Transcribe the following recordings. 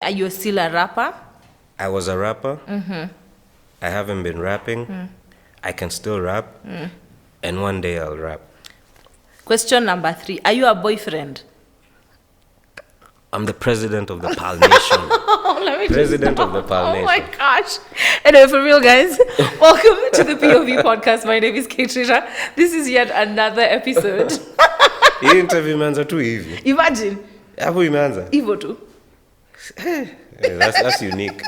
Are you still a rapper? I was a rapper. I haven't been rapping. I can still rap. And one day I'll rap. Question number 3. Are you a boyfriend? I'm the president of the PAL Nation. Let me President of the PAL Nation. Oh my gosh. Anyway, for real, guys, welcome to the POV podcast. My name is Katrina. This is yet another episode. Hii interview imeanza tu hivi. Imagine. Hapo imeanza. Hivyo tu. That's unique.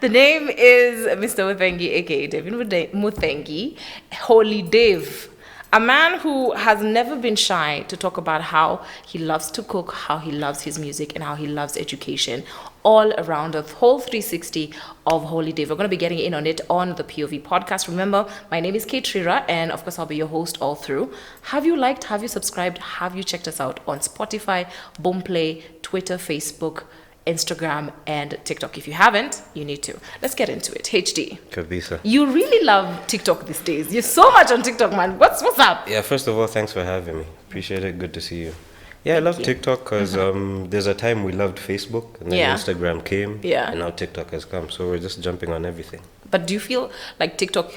The name is Mr. Muthengi, aka David Muthengi, Holy Dave. A man who has never been shy to talk about how he loves to cook, how he loves his music, and how he loves education, all around the whole 360 of Holy Dave. We're going to be getting in on it on the POV podcast. Remember, my name is Kate Trira, and of course, I'll be your host all through. Have you liked, have you subscribed, have you checked us out on Spotify, Boomplay, Twitter, Facebook, Instagram, and TikTok? If you haven't, you need to. Let's get into it. HD. Kabisa. You really love TikTok these days. You're so much on TikTok, man. What's up? Yeah, first of all, thanks for having me. Appreciate it. Good to see you. Yeah, I love TikTok because there's a time we loved Facebook, and then Instagram came, and now TikTok has come. So we're just jumping on everything. But do you feel like TikTok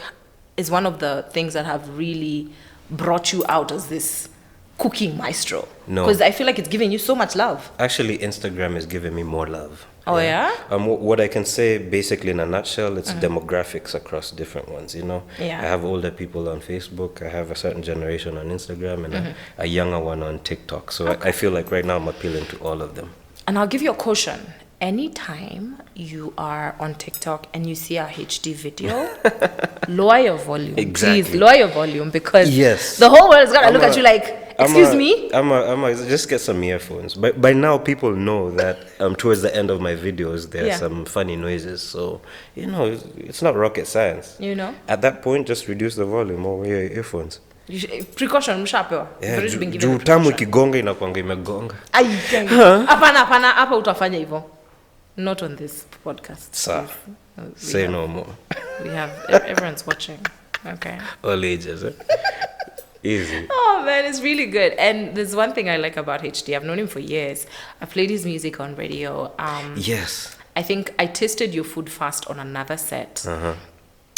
is one of the things that have really brought you out as this cooking maestro? No. Because I feel like it's giving you so much love. Actually, Instagram is giving me more love. Oh, yeah? What I can say, basically, in a nutshell, it's demographics across different ones, you know? Yeah. I have older people on Facebook, I have a certain generation on Instagram, and a younger one on TikTok. So I feel like right now I'm appealing to all of them. And I'll give you a caution. Anytime you are on TikTok and you see a HD video, lower your volume. Exactly. Please, lower your volume, because Yes. the whole world is going to look at you like, excuse me? Just get some earphones. But by now, people know that towards the end of my videos, there are some funny noises. So, you know, it's not rocket science. You know? At that point, just reduce the volume or wear your earphones. Precaution, mshapewa. Yeah, Very been given juu precaution. tamu ikigonga inakuanga imegonga. Hapana, hapa utafanya hivyo. Not on this podcast. Sir, say no more. We have, everyone's watching. Okay. All ages, eh? Easy. Oh man, it's really good. And there's one thing I like about HD. I've known him for years. I've played his music on radio. Yes. I think I tasted your food fast on another set.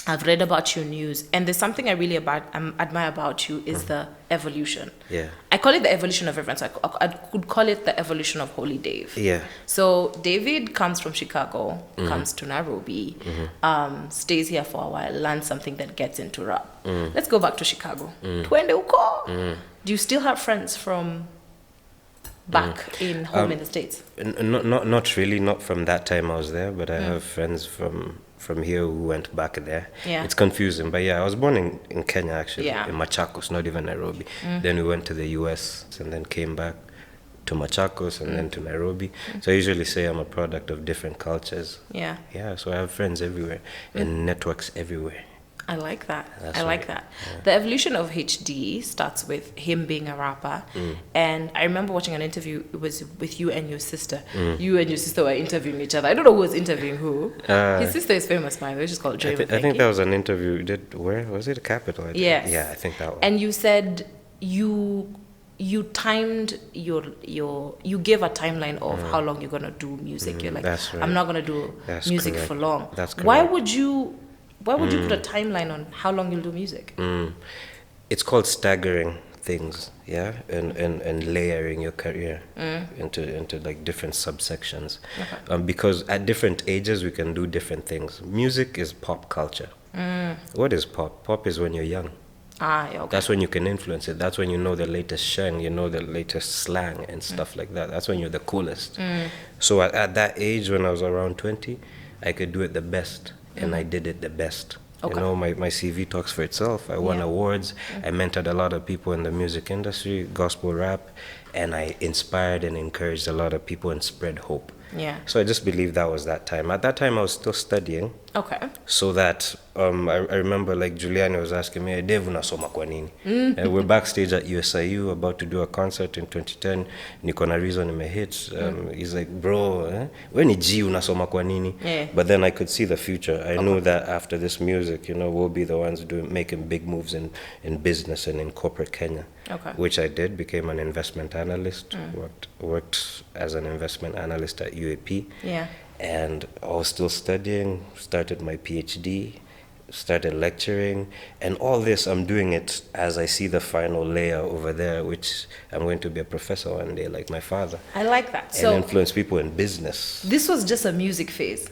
I've read about your news, and there's something I really admire about you is the evolution. Yeah. I call it the evolution of everyone. So I could call it the evolution of Holy Dave. Yeah. So David comes from Chicago, comes to Nairobi, stays here for a while, learns something that gets into rap. Let's go back to Chicago. Twende uko. Do you still have friends from back in home in the States? Not really, not from that time I was there, but I have friends from here who went back there. Yeah. It's confusing, but yeah, I was born in Kenya actually, Yeah. in Machakos, not even Nairobi. Then we went to the US and then came back to Machakos and then to Nairobi. So I usually say I'm a product of different cultures. Yeah. Yeah, so I have friends everywhere and networks everywhere. I like that. That's I like right. that. Yeah. The evolution of HD starts with him being a rapper. And I remember watching an interview, it was with you and your sister. You and your sister were interviewing each other. I don't know who was interviewing who. His sister is famous, by the way. She's called Joy Muthengi. I think that was an interview you did, where? Was it Capital? Yes. Yeah, I think that one. And you said you timed you gave a timeline of how long you're going to do music. You're like, That's right. I'm not going to do music correct. for long. That's correct. Why would you put a timeline on how long you'll do music? It's called staggering things, yeah, and layering your career into like different subsections. Okay. Because at different ages we can do different things. Music is pop culture. What is pop? Pop is when you're young. Yeah, okay. That's when you can influence it. That's when you know the latest shang, you know the latest slang and stuff like that. That's when you're the coolest. So at that age, when I was around 20, I could do it the best. And I did it the best. Okay. You know, my CV talks for itself. I won awards. I mentored a lot of people in the music industry, gospel rap, and I inspired and encouraged a lot of people and spread hope. Yeah. So I just believe that was that time. At that time, I was still studying. Okay. So that I remember like Juliani was asking me, Dave, unasoma kwa nini? And we're backstage at USIU about to do a concert in 2010. Niko na reason nimehit. He's like, bro, we ni G unasoma kwa nini? Yeah. But then I could see the future. I knew that after this music, you know, we'll be the ones making big moves in business and in corporate Kenya. Okay. Which I did, became an investment analyst, worked as an investment analyst at UAP. Yeah. And I was still studying, started my PhD, started lecturing, and all this I'm doing it as I see the final layer over there, which I'm going to be a professor one day, like my father. I like that. And So influence people in business. this was just a music phase.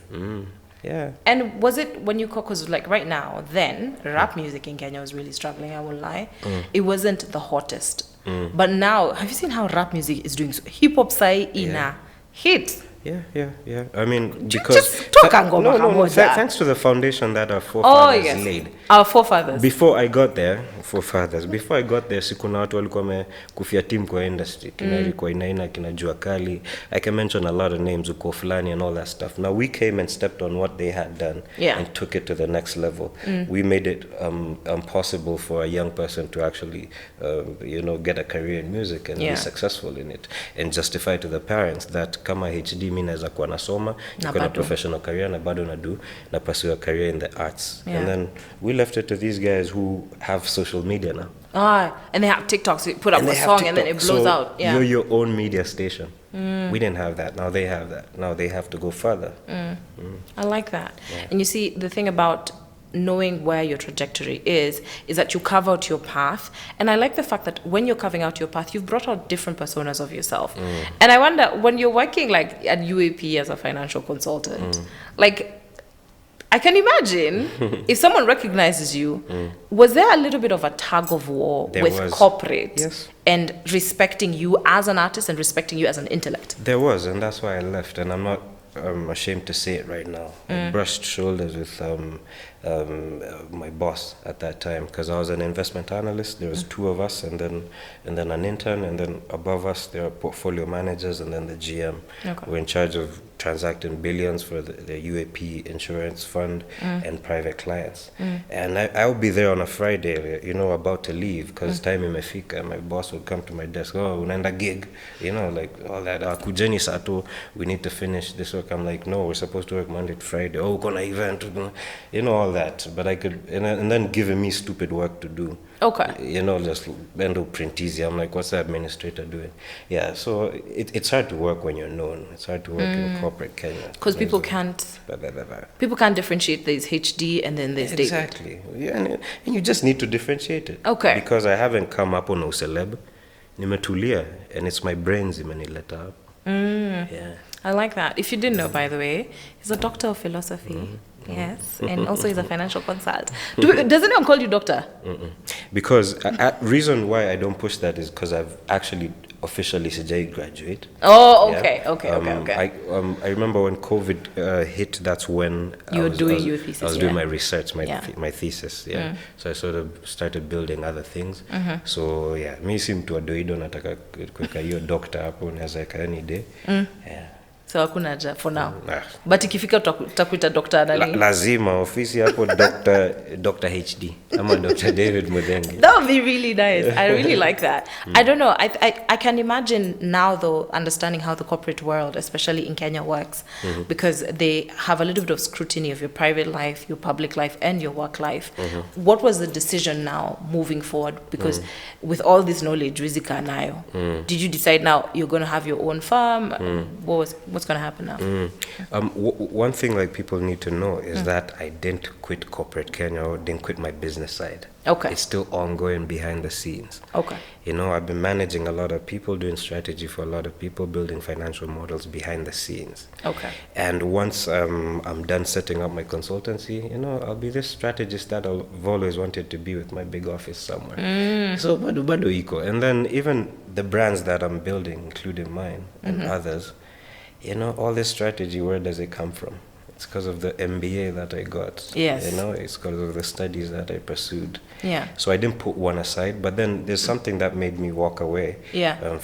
Yeah. And was it when you because like right now, then rap music in Kenya was really struggling, I won't lie. It wasn't the hottest. But now, have you seen how rap music is doing? So hip hop sai ina hit. Yeah. I mean, Ju- because just talk and go back and no. watch that. Thanks to the foundation that our Oh forefathers yes, laid. our forefathers. Before I got there, sikuna watu walikuwa wamekufia team kwa industry. Kina ilikuwa inaina, kina Jua Kali. I can mention a lot of names, Uko Fulani and all that stuff. Now we came and stepped on what they had done and took it to the next level. We made it possible for a young person to actually, get a career in music and be successful in it. And justify to the parents that kama HD mimi naweza kuwa nasoma, niko na professional career na bado na pursue a career in the arts. And then we left it to these guys who have social media now. And they have TikToks. You put up a song and then it blows out. Yeah. You're your own media station. We didn't have that. Now they have that. Now they have to go further. I like that. Yeah. And you see, the thing about knowing where your trajectory is that you carve out your path. And I like the fact that when you're carving out your path, you've brought out different personas of yourself. And I wonder, when you're working like at UAP as a financial consultant, like, I can imagine if someone recognizes you, was there a little bit of a tug of war with corporate and respecting you as an artist and respecting you as an intellect? There was, and that's why I left. And I'm not ashamed to say it right now. I brushed shoulders with my boss at that time, because I was an investment analyst. There was two of us, and then an intern, and then above us there are portfolio managers, and then the GM. We're in charge of transacting billions for the UAP insurance fund and private clients. And I would be there on a Friday, about to leave, because time imefika. My boss would come to my desk, unaenda gig, like all that. Kujeni sato, we need to finish this work. I'm like, no, we're supposed to work Monday to Friday. Oh, gonna event, all that. But I could, and then giving me stupid work to do. Just bend over print easy. I'm like, what's the administrator doing? Yeah, so it's hard to work when you're known. It's hard to work in corporate Kenya. Because people can't differentiate. There's HD and then there's David. Exactly. Yeah, and you just need to differentiate it. Because I haven't come up on no celeb. Nimetulia, and it's my brains imenileta up. Yeah. I like that. If you didn't know, by the way, he's a doctor of philosophy. Yes, and also he's a financial consultant. Does anyone call you doctor? Because reason why I don't push that is because I've actually officially sijai graduate. Oh, okay, okay. I remember when COVID hit. That's when you were doing your thesis. I was doing my research, my thesis. Yeah, so I sort of started building other things. So yeah, mi si mtu wa doido, nataka kuweka hiyo doctor hapo, naweza weka any day. Yeah. So hakuna haja for now. But ikifika utakuita Dr. Nani? Lazima ofisi hapo Dr. HD ama Dr. David Muthengi. That would be really nice. I really like that. I don't know. I can imagine now, though, understanding how the corporate world, especially in Kenya, works, because they have a little bit of scrutiny of your private life, your public life, and your work life. What was the decision now moving forward? Because with all this knowledge, Rizika nayo, did you decide now you're going to have your own firm? What's going to happen now? One thing like people need to know is that I didn't quit corporate Kenya, or didn't quit my business side. It's still ongoing behind the scenes. I've been managing a lot of people, doing strategy for a lot of people, building financial models behind the scenes. And once I'm done setting up my consultancy, I'll be this strategist that I've always wanted to be, with my big office somewhere. So bado iko. And then even the brands that I'm building, including mine and others, all this strategy, where does it come from? It's because of the MBA that I got. Yes. It's because of the studies that I pursued. Yeah. So I didn't put one aside, but then there's something that made me walk away. Yeah.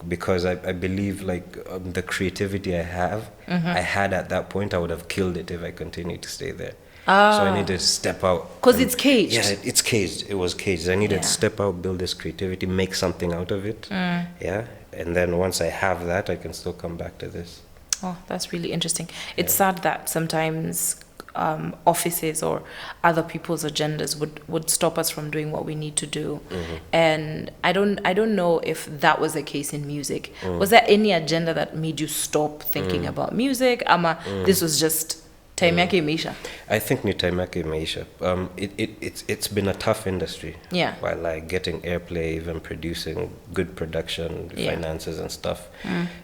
Because I believe the creativity I had at that point, I would have killed it if I continued to stay there. So I needed to step out. Because it's caged. Yeah, it's caged. It was caged. I needed to step out, build this creativity, make something out of it. Yeah. And then once I have that, I can still come back to this. Oh, that's really interesting. It's sad that sometimes offices or other people's agendas would stop us from doing what we need to do. And I don't know if that was the case in music. Was there any agenda that made you stop thinking about music? Ama this was just time yake imeisha? I think ni time yake imeisha. It's been a tough industry. Yeah. While like getting airplay, even producing good production, finances and stuff.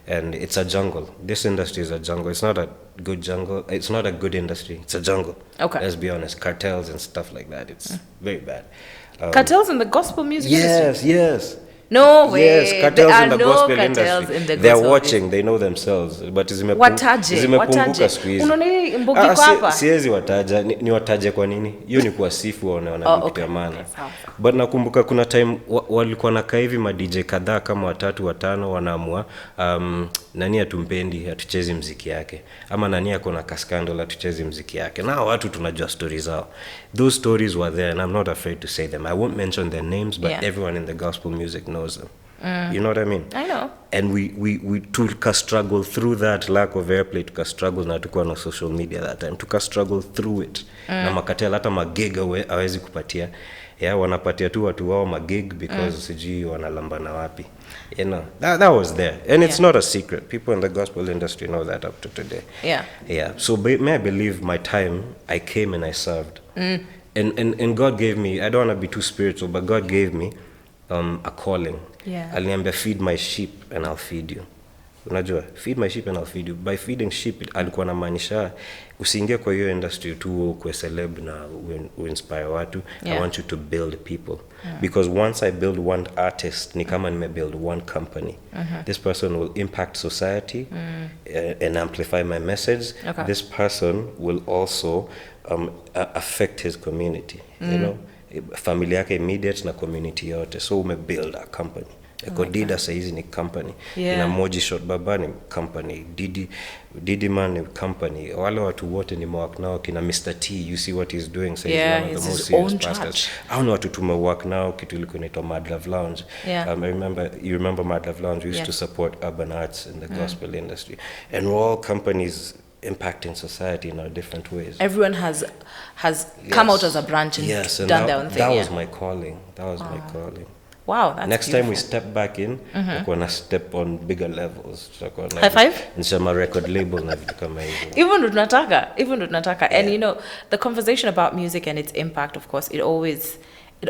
And it's a jungle. This industry is a jungle. It's not a good jungle. It's not a good industry. It's a jungle. Okay. Let's be honest. Cartels and stuff like that. It's very bad. Cartels in the gospel music industry? Yes. No way. Yes, cartels there in the are no gospel cartels industry. in the They're gospel watching, they know themselves. But wataje siku hizi. Unaona hii mbogi kwa hapa? Siwezi wataja, ni wataje kwa nini? Hiyo ni kuwasifu wanaona vitu ya maana. But nakumbuka kuna time walikuwa nakaa hivi ma DJ kadhaa kama 3 5 wanaamua nani atumpendi atuchezi muziki yake ama nani ako na scandal atuchezi muziki yake. Na watu tunajua stories zao. Those stories were there and I'm not afraid to say them. I won't mention their names, but everyone in the gospel music knows them. You know what I mean? I know. And we took struggle through that lack of airplay, took struggle na tukuwa na social media that time, took struggle through it. Na makatel hata magig hawezi kupatia. Yeah, wanapatia tu watu wao magig because sijui wanalambana wapi. You know, that was there. And it's not a secret. People in the gospel industry know that up to today. Yeah. So may I believe my time, I came and I served. And God gave me, I don't want to be too spiritual, but God gave me a calling. Aliniambia feed my sheep and I'll feed you. Unajua, feed my sheep and I'll feed you. By feeding sheep, alikuwa anamaanisha usiingie kwa hiyo industry tu kwa celeb na inspire watu. I want you to build people. Because once I build one artist, ni kama nimebuild one company. This person will impact society and amplify my message. This person will also affect his community, you know, familia yake immediate na community yote. So umebuild a company. Kodida saizi ni company. Ina Moji Shot Baba ni company. Didi Man ni company. Wale watu wote ni mwak nao kina Mr. T. You see what he's doing. So he's one of the most serious pastors. Hao ni watu tumework nao kitu ilikuwa inaitwa Mad Love Lounge. You remember Mad Love Lounge? We used to support urban arts in the gospel industry. And we're all companies impacting society in our different ways. Everyone has come out as a branch and done their own thing. That was my calling. My calling. Wow, that's next beautiful. Time we step back in, we're gonna step on bigger levels. High five? Nishama record label na vitu kama hivyo. Even ndo tunataka. And you know, the conversation about music and its impact, of course, it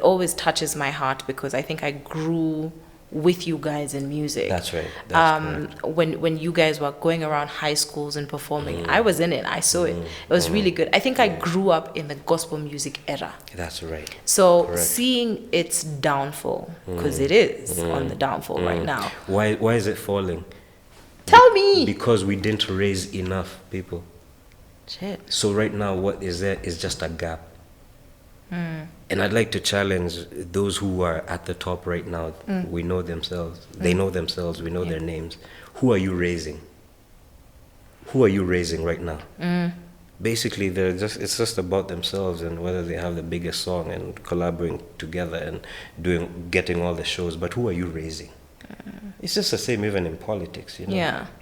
always touches my heart because I think I grew with you guys in music. That's right. That's when you guys were going around high schools and performing, I was in it. I saw it. It was really good. I think I grew up in the gospel music era. That's right. So seeing its downfall, because it is on the downfall right now. Why is it falling? Tell me. Because we didn't raise enough people. Shit. So right now what is there is just a gap. And I'd like to challenge those who are at the top right now. We know themselves. They know themselves. We know their names. Who are you raising? Who are you raising right now? Basically, it's just about themselves and whether they have the biggest song and collaborating together and getting all the shows. But who are you raising? It's just the same even in politics, you know.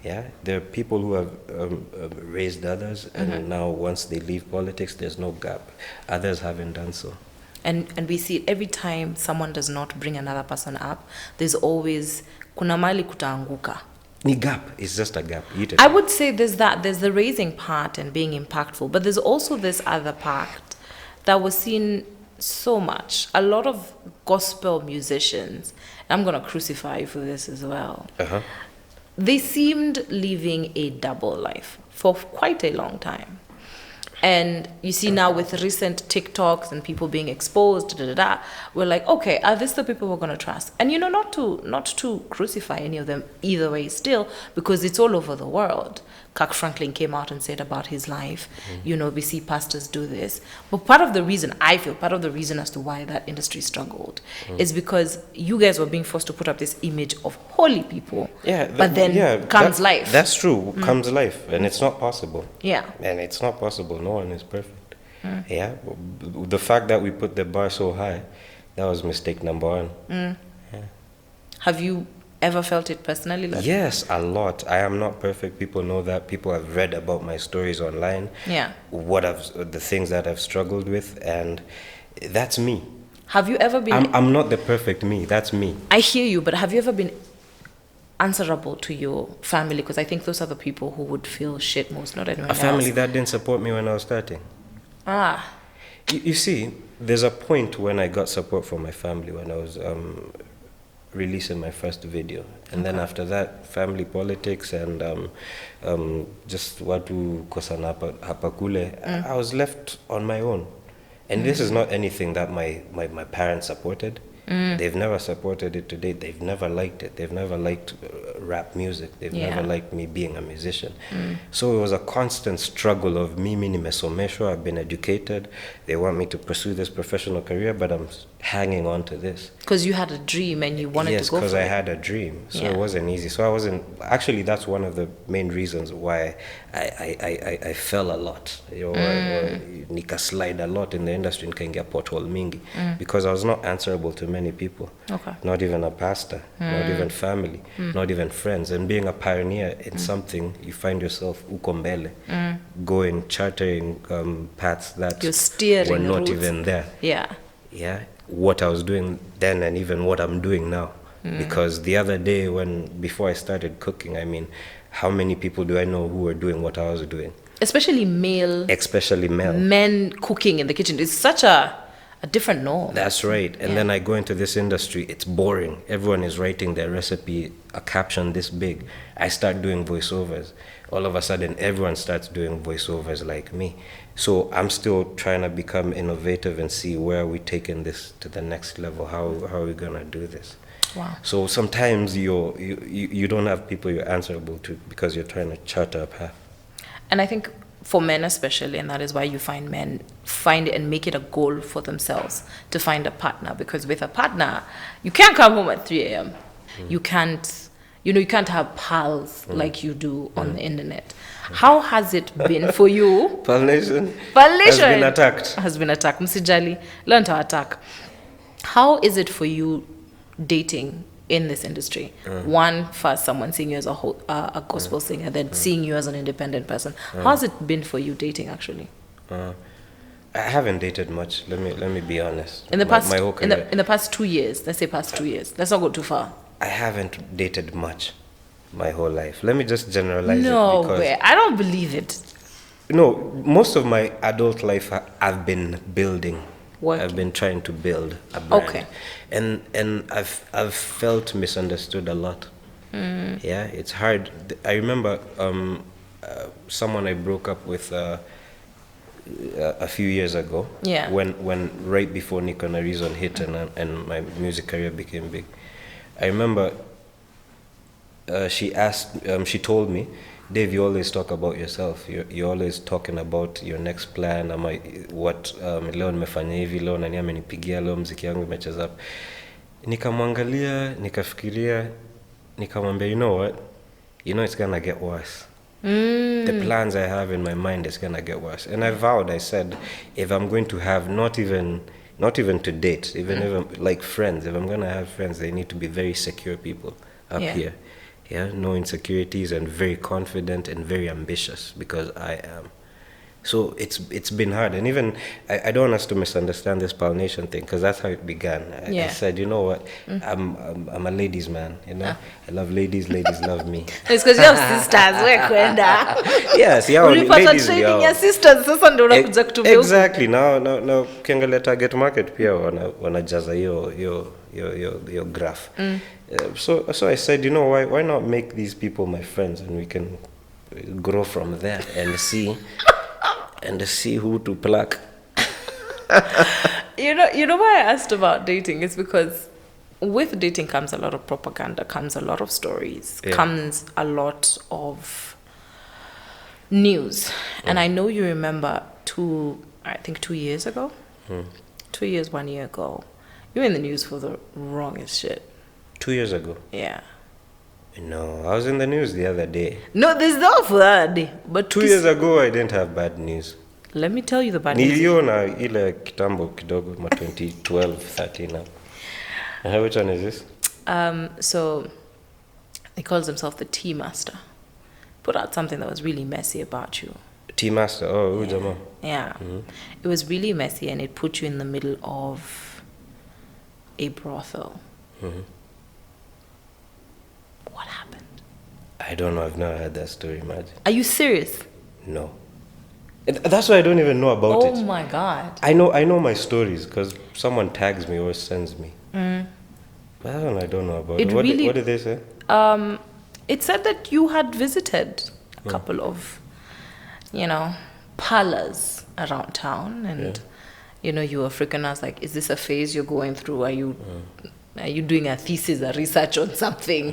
Yeah. There are people who have raised others, and now once they leave politics, there's no gap. Others haven't done so. And we see it every time someone does not bring another person up. There's always kuna mali kutaanguka. Ni gap. It's just a gap. I would say there's the raising part and being impactful, but there's also this other part that was seen so much. A lot of gospel musicians, I'm going to crucify you for this as well. They seemed living a double life for quite a long time. And you see now with recent TikToks and people being exposed, we're like, okay, are these the people we're going to trust? And you know, not to crucify any of them either way still, because it's all over the world. Kirk Franklin came out and said about his life, you know, we see pastors do this. But part of the reason as to why that industry struggled is because you guys were being forced to put up this image of holy people. But then comes life. That's true. Comes life. And it's not possible. Yeah. And it's not possible. No one is perfect. Yeah. The fact that we put the bar so high, that was mistake number one. Have you ever felt it personally? Like, Yes, a lot. I am not perfect. People know that. People have read about my stories online. yeah. The things that I've struggled with, and that's me. Have you ever been... I'm not the perfect me. That's me. I hear you, but have you ever been answerable to your family? Because I think those are the people who would feel shit most, not anyone A else. family that didn't support me when I was starting. Ah. You see, there's a point when I got support from my family when I was releasing my first video, and then after that, family politics and just watu kosana hapa kule, I was left on my own. And this is not anything that my parents supported. They've never supported it to date. They've never liked it. They've never liked rap music. They've never liked me being a musician. So it was a constant struggle of me nimesomeshwa, I've been educated. They want me to pursue this professional career, but I'm hanging on to this. Because you had a dream and you wanted to go for it. Yes, because I had a dream. So it wasn't easy. So I wasn't... Actually, that's one of the main reasons why I fell a lot. Nika slide a lot in the industry, nikaingia pothole mingi. Because I was not answerable to many people. Okay. Not even a pastor, not even family, not even friends. And being a pioneer in something, you find yourself uko mbele, going, chartering paths that were not even there. Yeah, what I was doing then and even what I'm doing now. Because the other day before I started cooking, I mean, how many people do I know who were doing what I was doing? Especially male. Men cooking in the kitchen. It's such a different norm. That's right. And then I go into this industry, it's boring. Everyone is writing their recipe, a caption this big. I start doing voiceovers. All of a sudden, everyone starts doing voiceovers like me. So I'm still trying to become innovative and see where are we taking this to the next level. How are we going to do this? Wow. So sometimes you don't have people you're answerable to because you're trying to charter a path. And I think for men especially, and that is why you find men find it and make it a goal for themselves to find a partner. Because with a partner, you can't come home at 3 a.m. You can't, you can't have pals like you do on the internet. How has it been for you? Pal Nation has been attacked. Msijali, learn to attack. How is it for you dating in this industry? One, first, someone seeing you as a gospel singer, then seeing you as an independent person. How has it been for you dating, actually? I haven't dated much. Let me be honest. In the past, my whole career, in the past 2 years, let's say past 2 years. Let's not go too far. I haven't dated much my whole life. Let me just generalize no it. No way. I don't believe it. No, most of my adult life I've been building. Working. I've been trying to build a brand. Okay. And I've felt misunderstood a lot. Yeah, it's hard. I remember someone I broke up with a few years ago. Yeah. When right before Nico and Reason hit and my music career became big. I remember she told me, Dave, you always talk about yourself. You're always talking about your next plan. What leo nimefanya hivi, leo nani amenipigia, leo muziki yangu imecheza up. Nikamwangalia, nikafikiria, nikamwambia, you know what? You know it's gonna get worse. The plans I have in my mind is gonna get worse. And I vowed, I said, if I'm going to have not even to date, even if I'm like friends, if I'm gonna have friends, they need to be very secure people up here. Yeah, no insecurities, and very confident and very ambitious, because I am. So it's been hard, and even I don't want us to misunderstand this Pal Nation thing, because that's how it began. I said, you know what, I'm a ladies man, you know. I love ladies love me. It's because you have sisters. Where kwenda? Yes, yeah. Ladies, training your sisters. Sasa ndio unakuja kutumia. Exactly. Now ukiangalia target market pia wanajaza hiyo graph. So I said, you know, why not make these people my friends, and we can grow from there and see who to pluck. You know why I asked about dating is because with dating comes a lot of propaganda, comes a lot of stories, comes a lot of news. And I know you remember 2 years ago, 2 years, 1 year ago, you were in the news for the wrongest shit. 2 years ago? Yeah. No, I was in the news the other day. No, there's no for that day. But 2 years ago, I didn't have bad news. Let me tell you the bad news. Niliona ile kitambo kidogo, 2012, 13 now. Which one is this? So He calls himself the Tea Master. Put out something that was really messy about you. Tea Master. Oh, Ujama. Yeah. It was really messy, and it put you in the middle of a brothel. What happened? I don't know. I've never heard that story, imagine. Are you serious? No. That's why I don't even know about it. Oh my God. I know my stories because someone tags me or sends me. But I don't know about it. What did they say? It said that you had visited a couple of, parlors around town, and you were freaking out, like, is this a phase you're going through? Are you doing a thesis, a research on something?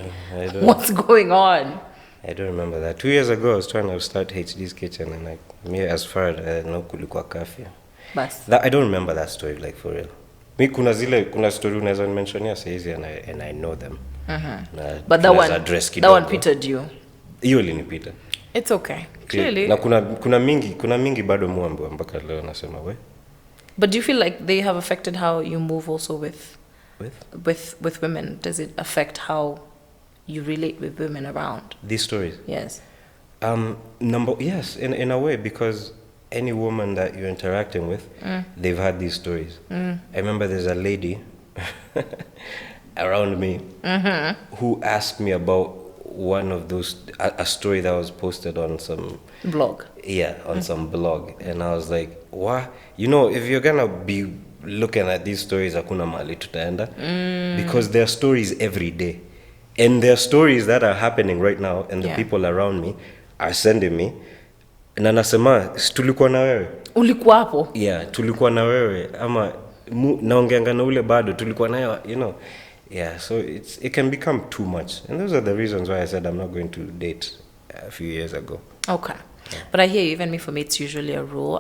What's going on? I don't remember that. 2 years ago, I was trying to start HD's Kitchen, and like me, as far as I know, kulikuwa kafia. I don't remember that story, like, for real. Me kuna story unaweza mentionia saizi, and I know them. But that one pitted you. Hiyo ilinipita. It's okay. Clearly. Na kuna mingi bado muambiwa mpaka leo nasema we. But do you feel like they have affected how you move also with women? Does it affect how you relate with women around? These stories? Yes. Yes, in a way, because any woman that you're interacting with, they've had these stories. I remember there's a lady around me who asked me about one of those, a story that was posted on some blog. Yeah, on some blog. And I was like, what? If you're gonna be looking at these stories, hakuna mahali tutaenda. Because there are stories every day. And there are stories that are happening right now, and the people around me are sending me. Na nasema, tulikuwa na wewe. Ulikuwa hapo? Yeah, tulikuwa na wewe. Ama, naongeanga na ule bado, tulikuwa na Yeah, so it can become too much. And those are the reasons why I said I'm not going to date a few years ago. Okay. Yeah. But I hear you, even me, for me, it's usually a rule.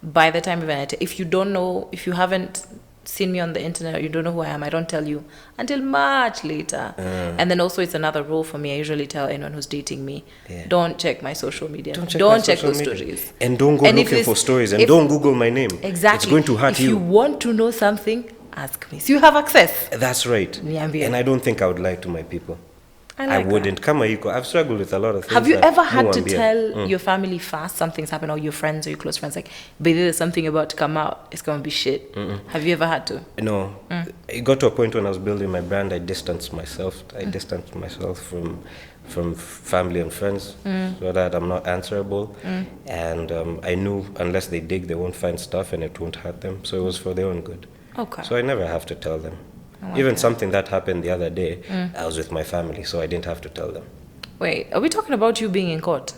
By the time if you haven't seen me on the internet, or you don't know who I am, I don't tell you until much later. And then also it's another rule for me. I usually tell anyone who's dating me, don't check my social media. Don't check those stories. And don't go looking for stories. And don't Google my name. Exactly. It's going to hurt you. If you want to know something, ask me. So you have access. That's right. And I don't think I would lie to my people. I wouldn't. Kama iko. I've struggled with a lot of things. Have you ever had to tell your family fast something's happened, or your friends or your close friends, like, baby, there's something about to come out, it's going to be shit? Have you ever had to? No. It got to a point when I was building my brand, I distanced myself. I distanced myself from family and friends so that I'm not answerable. And I knew unless they dig, they won't find stuff and it won't hurt them. So it was for their own good. Okay. So I never have to tell them. Even something that happened the other day, I was with my family, so I didn't have to tell them. Wait, are we talking about you being in court?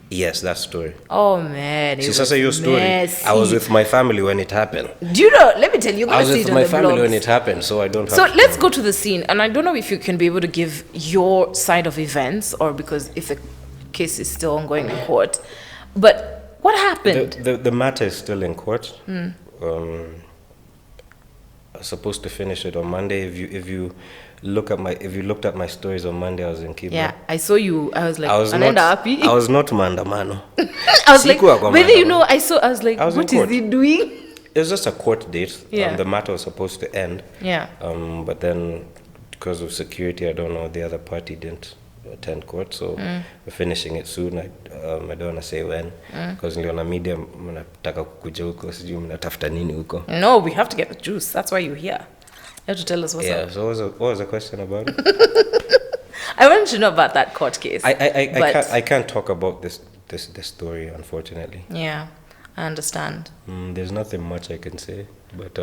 Yes, that story. Oh man, See, that's your story. Messy. I was with my family when it happened. Do you know? Let me tell you. I was with my family when it happened, so I don't have. So let's go to the scene, and I don't know if you can be able to give your side of events, or because if the case is still ongoing in court. But what happened? The matter is still in court. I was supposed to finish it on Monday. If you looked at my stories on Monday, I was in Kiba. Yeah, I saw you. I was like, I was not maandamano. I was like, whether I was like, what is he doing? It was just a court date. Yeah. The matter was supposed to end. Yeah. But then, because of security, I don't know, the other party didn't attend court, so we're finishing it soon. I don't want to say when, because niliona media mnataka kukuja huko, sijui mnatafuta nini huko. No, we have to get the juice. That's why you're here. You have to tell us what's up. Yeah, so what was the question about? I wanted to know about that court case. I can't talk about this story, unfortunately. Yeah, I understand. There's nothing much I can say, but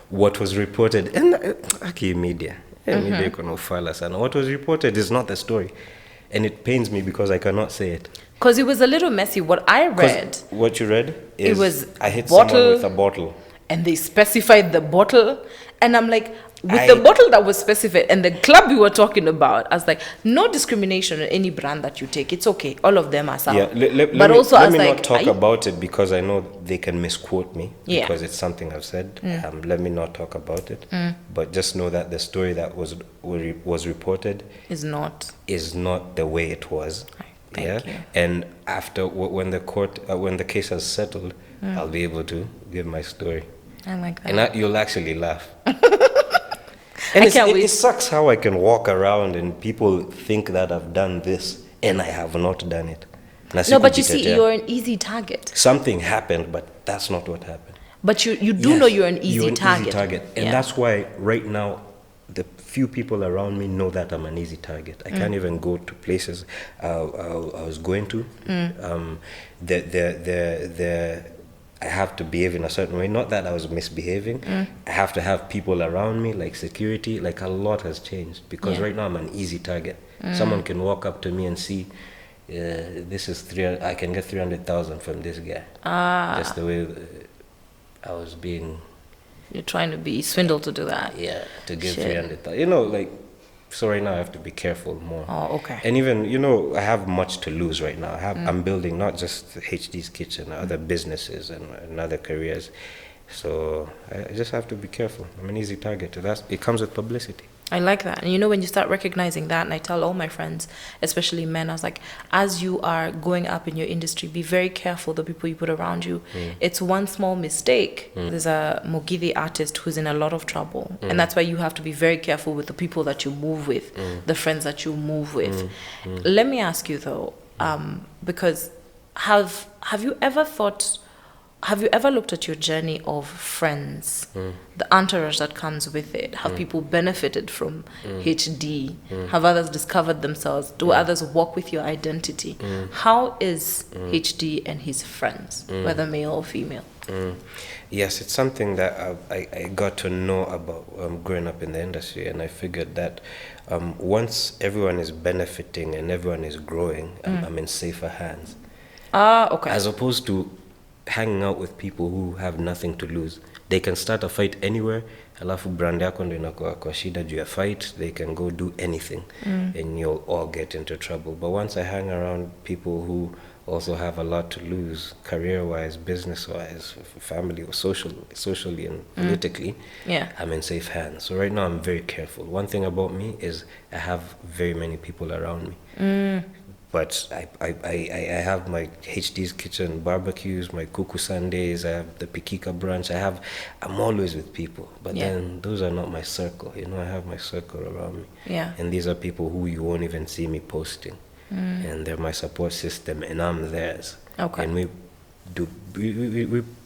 what was reported in media. Media iko na ufala sana. What was reported is not the story, and it pains me because I cannot say it. Because it was a little messy. What I read. What you read is it was I hit someone with a bottle. And they specified the bottle, and I'm like, with the bottle that was specified and the club we were talking about, I was like, no discrimination on any brand that you take. It's okay. All of them are sound. Yeah, let me not talk about it because I know they can misquote me because it's something I've said. Let me not talk about it. But just know that the story that was reported is not the way it was. Thank you. And after when the case has settled, I'll be able to give my story. I like that. And you'll actually laugh. And I can't wait. it sucks how I can walk around and people think that I've done this and I have not done it. Na No, but you sikujitetea. see, you're an easy target. Something happened, but that's not what happened. But you do know you're an easy target. Easy target. And Yeah. that's why right now the few people around me know that I'm an easy target. I can't even go to places I was going to. I have to behave in a certain way. Not that I was misbehaving. I have to have people around me, like security. Like a lot has changed because right now I'm an easy target. Someone can walk up to me and see, this is I can get 300,000 from this guy. Just the way I was being. You're trying to be swindled to do that. Yeah, to give Shit. 300,000. You know, like, so right now I have to be careful more. Oh, okay. And even, you know, I have much to lose right now. I'm building not just HD's Kitchen, other businesses and other careers. So I just have to be careful. I'm an easy target. It comes with publicity. I like that. And you know, when you start recognizing that, and I tell all my friends, especially men, I was like, as you are going up in your industry, be very careful the people you put around you. It's one small mistake. There's a Mugithi artist who's in a lot of trouble. And that's why you have to be very careful with the people that you move with, the friends that you move with. Let me ask you though, because have you ever looked at your journey of friends, the entourage that comes with it? Have people benefited from HD? Have others discovered themselves? Do others walk with your identity? How is HD and his friends, whether male or female? Yes, it's something that I got to know about growing up in the industry, and I figured that once everyone is benefiting and everyone is growing, I'm in safer hands. Okay. As opposed to hanging out with people who have nothing to lose. They can start a fight anywhere, alafu brand yako ndo inakuwa kwa shida juu ya fight, they can go do anything and you'll all get into trouble. But once I hang around people who also have a lot to lose, career-wise, business-wise, family, or socially and politically, I'm in safe hands. So right now I'm very careful. One thing about me is I have very many people around me. But I have my HD's Kitchen barbecues, my Cuckoo Sundays, I have the Pikika brunch. I'm always with people. But then those are not my circle. You know, I have my circle around me. Yeah. And these are people who you won't even see me posting. And they're my support system and I'm theirs. Okay. And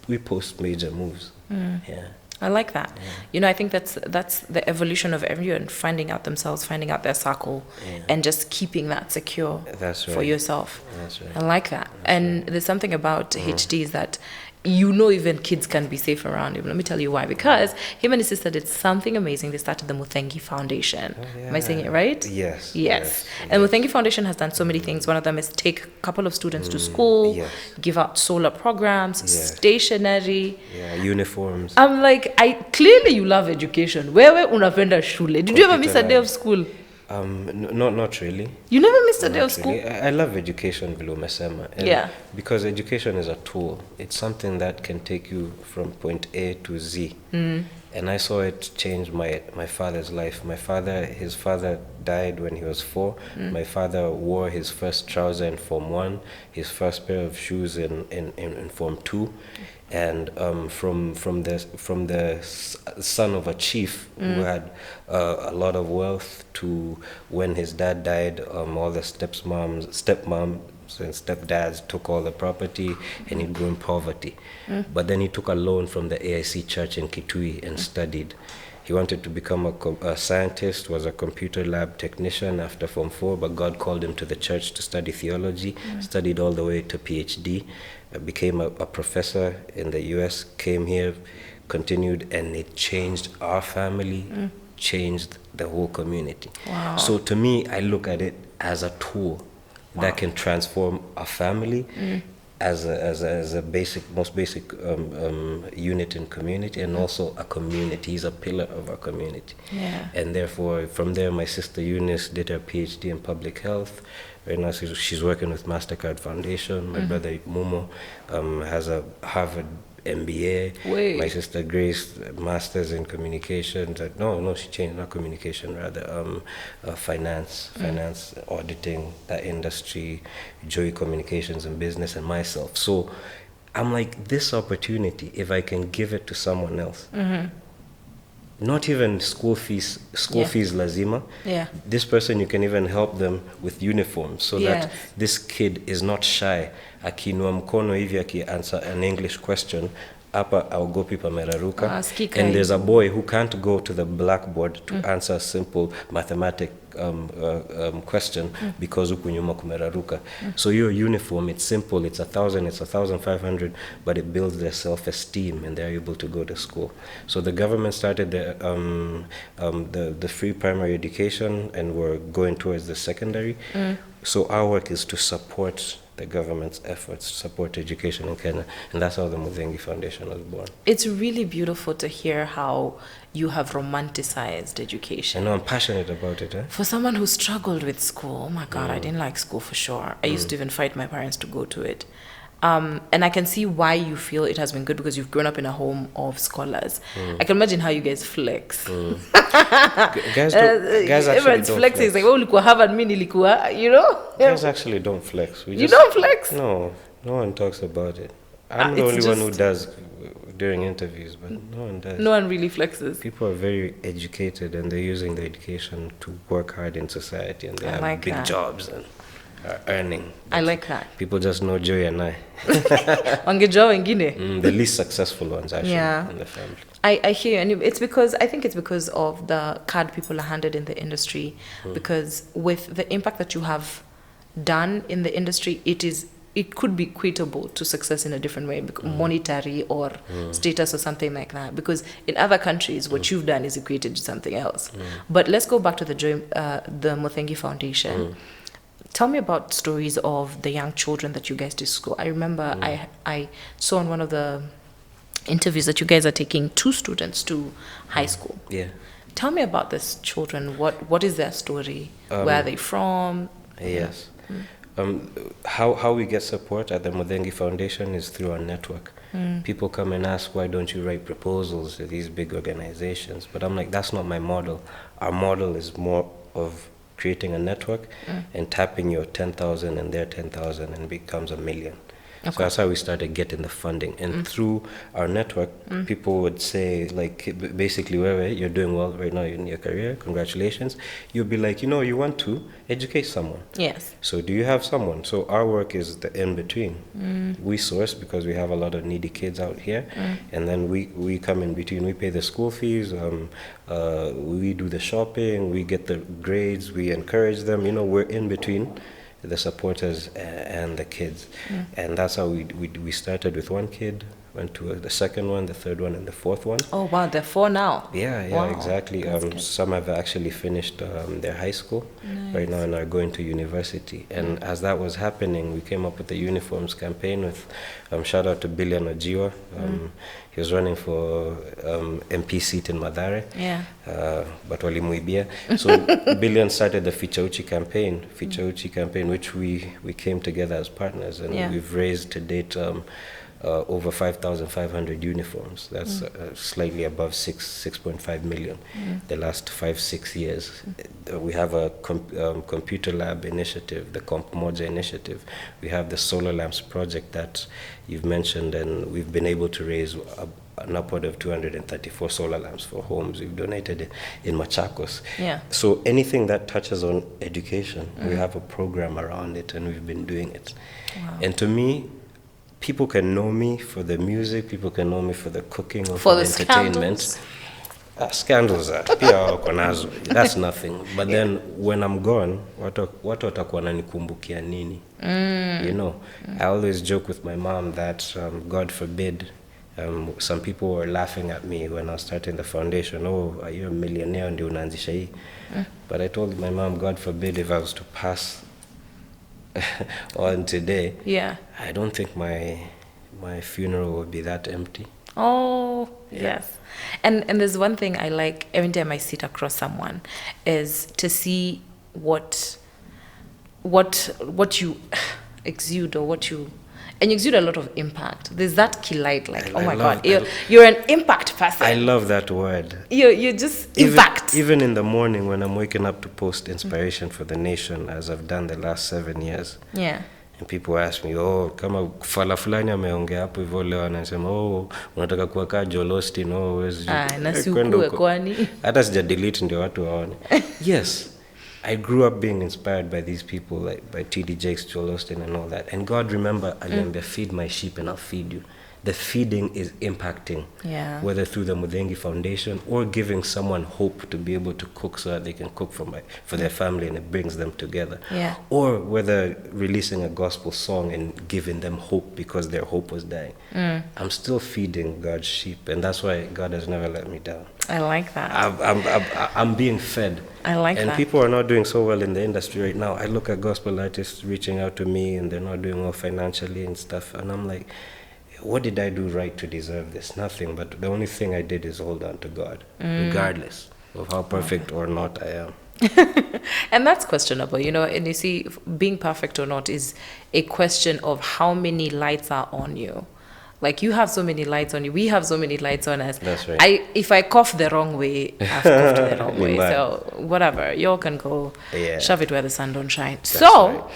we post major moves. Yeah. I like that. You know, I think that's the evolution of everyone finding out themselves, finding out their circle, and just keeping that secure for yourself. That's right. I like that. And there's something about HDs that you know even kids can be safe around him. Let me tell you why. Because him and his sister did something amazing. They started the Muthengi Foundation. Am I saying it right? Yes. And Muthengi Foundation has done so many things. One of them is take a couple of students to school, give out solar programs, stationery. Uniforms. I'm like, clearly you love education. Wewe unapenda shule. Did you ever miss a day of school? Not really. You never missed a day of school? Really. I love education, vile umesema. Because education is a tool. It's something that can take you from point A to Z. And I saw it change my father's life. His father died when he was 4. My father wore his first trouser in Form 1, his first pair of shoes in Form 2. And from the son of a chief who had a lot of wealth to when his dad died, all the stepmoms and stepdads took all the property and he grew in poverty. But then he took a loan from the AIC church in Kitui and studied. He wanted to become a scientist, was a computer lab technician after Form 4, but God called him to the church to study theology, studied all the way to PhD, became a professor in the US, came here, continued, and it changed our family, changed the whole community. Wow. So to me, I look at it as a tool that can transform a family as a most basic unit in community, and also a community. He's a pillar of our community. And therefore, from there, my sister Eunice did her PhD in public health. Right now, she's working with MasterCard Foundation. My brother Mumo has a Harvard MBA. My sister Grace, masters in communications. No, she changed, not communication, rather finance, auditing, that industry, Joy Communications and Business, and myself. So I'm like, this opportunity, if I can give it to someone else, not even school fees lazima. Yeah. This person, you can even help them with uniforms so that this kid is not shy. Akiinua mkono hivi answer an English question, hapa aogopi pameraruka. And there's a boy who can't go to the blackboard to answer a simple mathematic question because huku nyuma kumeraruka. So your uniform, it's simple, it's 1,000, it's 1,500, but it builds their self-esteem and they're able to go to school. So the government started the free primary education, and we're going towards the secondary. So our work is to support the government's efforts to support education in Kenya, and that's how the Muthengi Foundation was born. It's really beautiful to hear how you have romanticized education. I know, I'm passionate about it. For someone who struggled with school, oh my God, I didn't like school for sure. I used to even fight my parents to go to it. And I can see why you feel it has been good, because you've grown up in a home of scholars. I can imagine how you guys flex. Guys actually don't flex. It's like, oh, ulikuwa Harvard, mimi nilikuwa, you know? Guys actually don't flex. You don't flex? No one talks about it. I'm the only one who does during interviews, but no one does. No one really flexes. People are very educated, and they're using their education to work hard in society, and they have big jobs and are earning. I like that. People just know Joy and I. Wangejua wengine. The least successful ones, actually, in the family. I hear you, and I think it's because of the card people are handed in the industry, because with the impact that you have done in the industry, it could be equatable to success in a different way, monetary or status or something like that. Because in other countries, what you've done is equated to something else. But let's go back to the Muthengi Foundation. Tell me about stories of the young children that you guys do school. I remember I saw in one of the interviews that you guys are taking 2 students to high school. Yeah. Tell me about these children. What is their story? Where are they from? Yes. How we get support at the Muthengi Foundation is through our network. People come and ask, why don't you write proposals to these big organizations? But I'm like, that's not my model. Our model is more of creating a network and tapping your 10,000 and their 10,000 and becomes 1 million. Okay. So that's how we started getting the funding. And through our network, people would say, like, basically, wherever you're doing well right now in your career, congratulations. You'll be like, you want to educate someone. Yes. So do you have someone? So our work is the in-between. We source because we have a lot of needy kids out here. And then we come in between. We pay the school fees. We do the shopping. We get the grades. We encourage them. We're in between the supporters and the kids. And that's how we started with 1 kid, went to the second one, the third one, and the fourth one. Oh wow, there are 4 now. Yeah, wow. Exactly. Some have actually finished their high school right now and are going to university. And as that was happening, we came up with the uniforms campaign with shout out to Billion Ojiwa. He was running for MP seat in Mathare, but walimuibia. So Billion started the Fichauchi campaign, which we came together as partners, and we've raised to date over 5,500 uniforms. That's slightly above 6.5 million the last 5-6 years. We have a computer lab initiative, the Comp Moja initiative. We have the solar lamps project that you've mentioned, and we've been able to raise an upward of 234 solar lamps for homes. We've donated it in Machakos. Yeah. So anything that touches on education, we have a program around it, and we've been doing it. Wow. And to me, people can know me for the music, people can know me for the cooking or for the entertainment. Scandals pia wako nazo. That's nothing. But then when I'm gone, watu watakuwa wananikumbukia nini? I always joke with my mom that God forbid, some people were laughing at me when I was starting the foundation. Oh, are you a millionaire ndio unaanzisha hii? But I told my mom, God forbid, if I was to pass on today, I don't think my funeral would be that empty. Oh, yes. And there's one thing I like every time I sit across someone is to see what you exude, or and you exude a lot of impact. There's that kilite, like, oh my God, you're an impact person. I love that word. You're just impact. Even in the morning when I'm waking up to post inspiration for the nation, as I've done the last 7 years. Yeah. And people ask me, oh, kama fala fulani ameongea hapo hivyo leo, anasema, oh, unataka kuwa kaa Joel Osteen, oh, wezi na si ukue kwani. Hata sija delete ndio watu waone. Yes, I grew up being inspired by these people, like by T.D. Jakes, Joel Osteen and all that. And God, remember, aliambia, feed my sheep and I'll feed you. The feeding is impacting, whether through the Muthengi Foundation or giving someone hope to be able to cook so that they can cook for their family and it brings them together. Or whether releasing a gospel song and giving them hope because their hope was dying. I'm still feeding God's sheep, and that's why God has never let me down. I like that. I'm being fed. I like that. And people are not doing so well in the industry right now. I look at gospel artists reaching out to me and they're not doing well financially and stuff, and I'm like, what did I do right to deserve this? Nothing, but the only thing I did is hold on to God, regardless of how perfect or not I am. And that's questionable, you know, and you see, being perfect or not is a question of how many lights are on you. Like, you have so many lights on you. We have so many lights on us. That's right. If I cough the wrong way, I've coughed the wrong way. So whatever, y'all can go shove it where the sun don't shine. That's so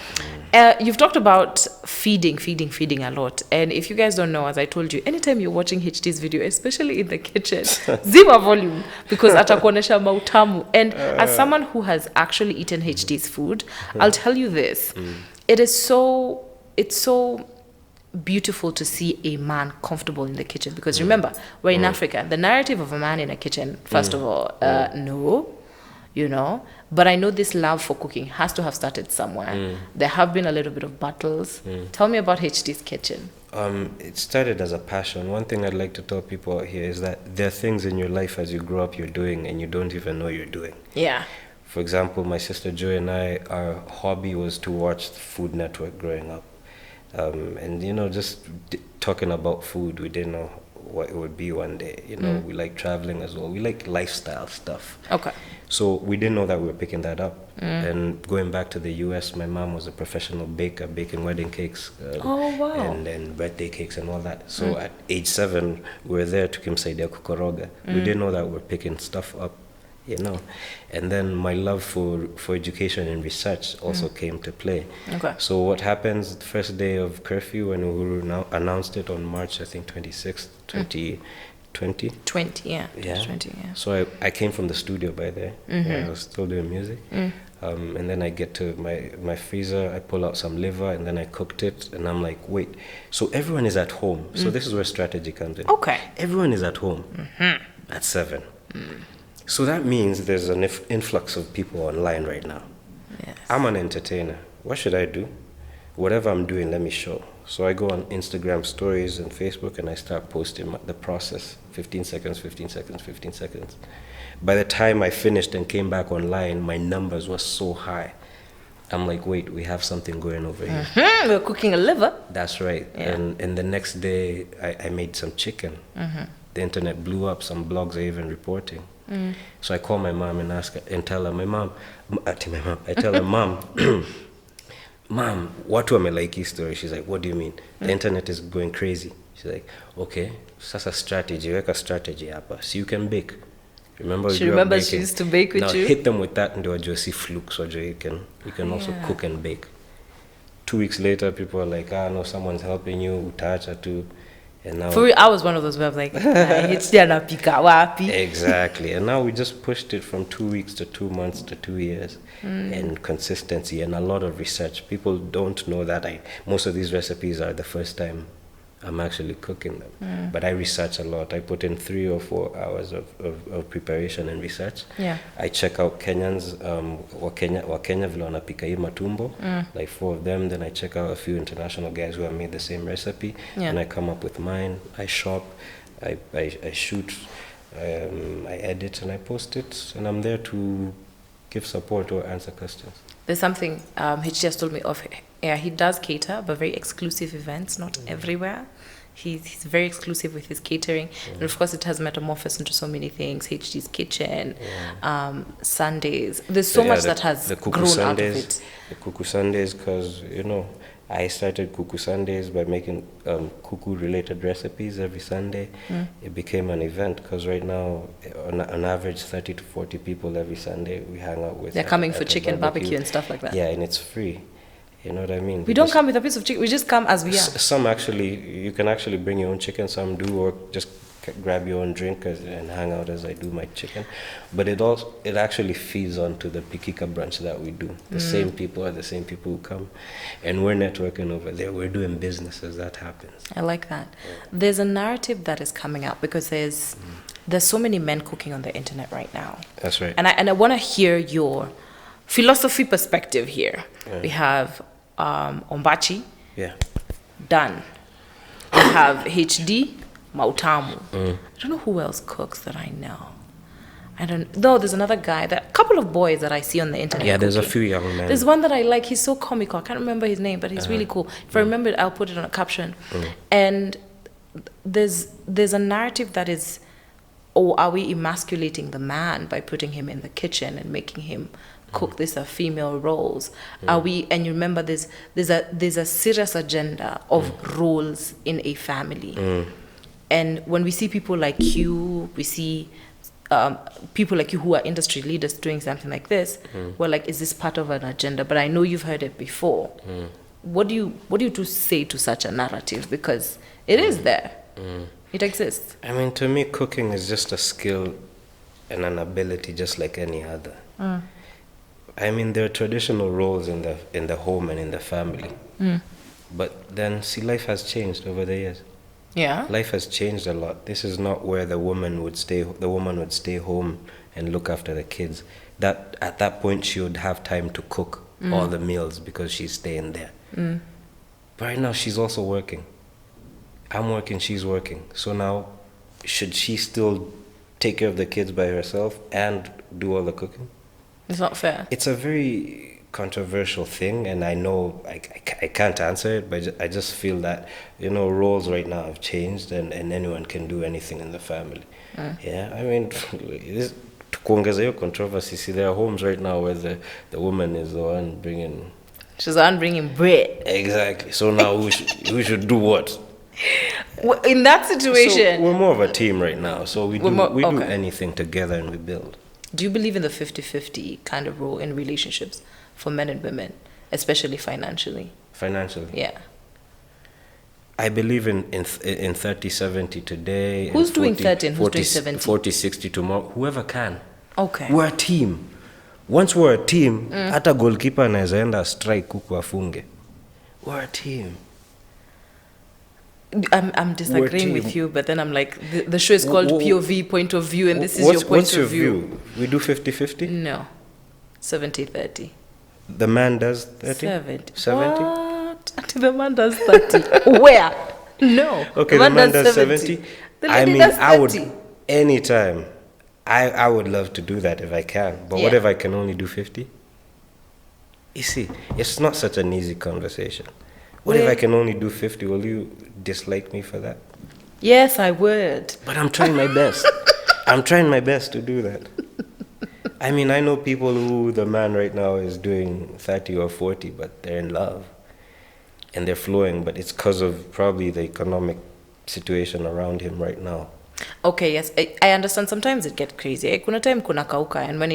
right. You've talked about feeding a lot. And if you guys don't know, as I told you, anytime you're watching HT's video, especially in the kitchen, zima volume, because atakuonesha mautamu. And as someone who has actually eaten HT's food, I'll tell you this. It's so beautiful to see a man comfortable in the kitchen, because remember, we're in Africa. The narrative of a man in a kitchen, first of all, no, you know, but I know this love for cooking has to have started somewhere. There have been a little bit of battles. Tell me about HT's kitchen. It started as a passion. One thing I'd like to tell people out here is that there are things in your life as you grow up you're doing and you don't even know you're doing. Yeah. For example, my sister Joy and I, our hobby was to watch the Food Network growing up. And, you know, just talking about food, we didn't know what it would be one day. You know, we like traveling as well. We like lifestyle stuff. Okay. So we didn't know that we were picking that up. And going back to the US, my mom was a professional baker, baking wedding cakes. Oh, wow. And birthday cakes and all that. So at age 7, we were there to kimsaidia kukoroga. We didn't know that we were picking stuff up, you know. And then my love for education and research also came to play. Okay. So what happens the first day of curfew when Uhuru announced it on March, I think, 26th, 2020? 20, yeah. Yeah. 20, yeah. So I came from the studio by there. Yeah, I was still doing music. And then I get to my freezer, I pull out some liver, and then I cooked it, and I'm like, wait. So everyone is at home. So this is where strategy comes in. Okay. Everyone is at home at 7. So that means there's an influx of people online right now. Yes. I'm an entertainer. What should I do? Whatever I'm doing, let me show. So I go on Instagram stories and Facebook and I start posting the process. 15 seconds, 15 seconds, 15 seconds. By the time I finished and came back online, my numbers were so high. I'm like, wait, we have something going over here. We're cooking a liver. That's right. Yeah. And the next day, I made some chicken. The internet blew up. Some blogs are even reporting. So I call my mom and ask her, and tell her, I tell her, Mom, Mom, watu wamelike hii story. She's like, what do you mean? The internet is going crazy. She's like, okay, sasa strategy, weka strategy hapa. So you can bake. Remember she used to bake with now, you? Hit them with that and wajua si fluke, so you can also cook and bake. 2 weeks later, people are like, no, someone's helping you, utaacha tu. And now, I was one of those where I was like, exactly. And now we just pushed it from 2 weeks to 2 months to 2 years. And consistency and a lot of research. People don't know that most of these recipes are the first time I'm actually cooking them. But I research a lot. I put in 3 or 4 hours of preparation and research. Yeah. I check out Kenyans, Wakenya vile wanapika hii matumbo, like 4 of them. Then I check out a few international guys who have made the same recipe. Yeah. And I come up with mine. I shop, I shoot, I edit, and I post it. And I'm there to give support or answer questions. There's something HT has told me of. Yeah, he does cater, but very exclusive events, not everywhere. He's very exclusive with his catering. And of course, it has metamorphosed into so many things. HT's Kitchen, Sundays. There's so much that has grown out of it. The Cuckoo Sundays, because, you know, I started Cuckoo Sundays by making cuckoo-related recipes every Sunday. It became an event because right now, on average, 30 to 40 people every Sunday we hang out with. They're coming for chicken barbecue and stuff like that. Yeah, and it's free. You know what I mean? We don't come with a piece of chicken. We just come as we are. Some actually, you can actually bring your own chicken. Some do, or just grab your own drink and hang out as I do my chicken. But it actually feeds onto the Pikika brunch that we do. The same people are the same people who come, and we're networking over there. We're doing business as that happens. I like that. There's a narrative that is coming out because there's so many men cooking on the internet right now. That's right. And I want to hear your philosophy perspective here. Yeah. We have Ombachi, Yeah. done. We have HD, Mautamu. I don't know who else cooks that I know. There's another guy, a couple of boys that I see on the internet. Yeah, there's a cooking. few young men. There's one that I like. He's so comical. I can't remember his name, but he's really cool. If I remember it, I'll put it on a caption. And there's a narrative that is, are we emasculating the man by putting him in the kitchen and making him cook? These are female roles. Are we? And you remember, there's a serious agenda of roles in a family. And when we see people like you, we see people like you who are industry leaders doing something like this, we're like, is this part of an agenda? But I know you've heard it before. What do you two say to such a narrative? Because it is there. It exists. I mean, to me, cooking is just a skill and an ability just like any other. I mean, there are traditional roles in the home and in the family. But then, see, life has changed over the years. Yeah. Life has changed a lot. This is not where the woman would stay home and look after the kids. That at that point she would have time to cook all the meals because she's staying there. But right now she's also working. I'm working, she's working. So now, should she still take care of the kids by herself and do all the cooking? It's not fair. It's a very controversial thing, and I know I can't answer it, but I just feel that, roles right now have changed, and anyone can do anything in the family. Yeah, I mean, to kuongeza hiyo controversy, see, there are homes right now where the woman is the one bringing... She's the one bringing bread. Exactly. So now who should do what? Well, in that situation... So we're more of a team right now, so we do anything together and we build. Do you believe in the 50-50 kind of role in relationships for men and women, especially financially? Financially? Yeah. I believe in 30-70 today. Who's doing 30 and who's doing 70? 40-60 tomorrow. Whoever can. Okay. We're a team. Once we're a team, hata goalkeeper anaweza enda strike huku afunge. We're a team. I'm disagreeing with you, but then I'm like, the show is called POV, point of view, and this is your point of view. We do 50-50? No. 70-30. The man does 30? 70. What? The man does 30. Where? No. Okay, the man does 70. I mean, does 30. I would, anytime, I would love to do that if I can. But what if I can only do 50? You see, it's not such an easy conversation. What if I can only do 50? Will you dislike me for that? Yes, I would. But I'm trying my best. I'm trying my best to do that. I mean, I know people who the man right now is doing 30 or 40, but they're in love. And they're flowing, but it's because of probably the economic situation around him right now. Okay, yes, I understand. Sometimes it gets crazy. Kuna time kuna kauka, and when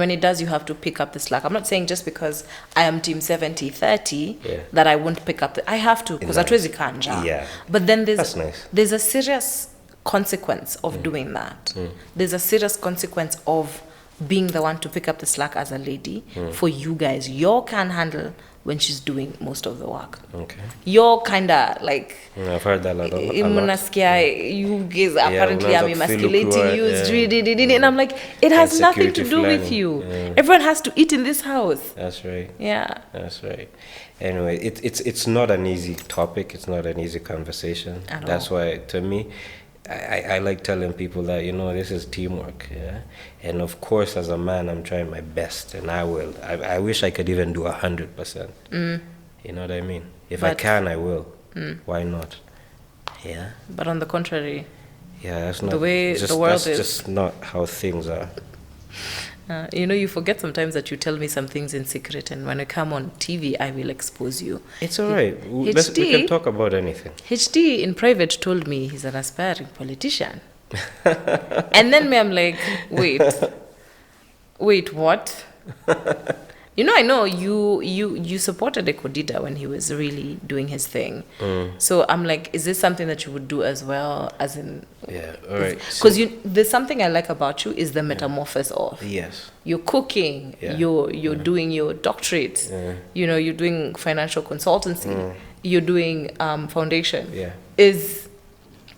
it does, you have to pick up the slack. I'm not saying just because I am team 70-30 that I won't pick up I have to, because hatuwezi kanja. Yeah. But then That's nice. There's a serious consequence of doing that. There's a serious consequence of being the one to pick up the slack as a lady for you guys. You can handle when she's doing most of the work. Okay. You're kind of like... I've heard that a lot. You guys apparently I'm emasculating you. And I'm like, it has nothing to do with you. Everyone has to eat in this house. That's right. Yeah. That's right. Anyway, it's not an easy topic. It's not an easy conversation. That's why, to me, I like telling people that, this is teamwork, yeah? And of course, as a man, I'm trying my best, and I will. I wish I could even do 100%. You know what I mean? If I can, I will. Why not? Yeah? But on the contrary, that's not... The way the world is... That's just not how things are. You forget sometimes that you tell me some things in secret, and when I come on TV, I will expose you. It's all right. We can talk about anything. HD in private told me he's an aspiring politician. And then I'm like, wait, what? I know you supported Ekodida when he was really doing his thing. So I'm like, is this something that you would do as well? As in, yeah, all right. Because there's something I like about you is the metamorphosis of. Yes. You're cooking. Yeah. You're doing your doctorate. You're doing financial consultancy. You're doing foundation. Yeah. Is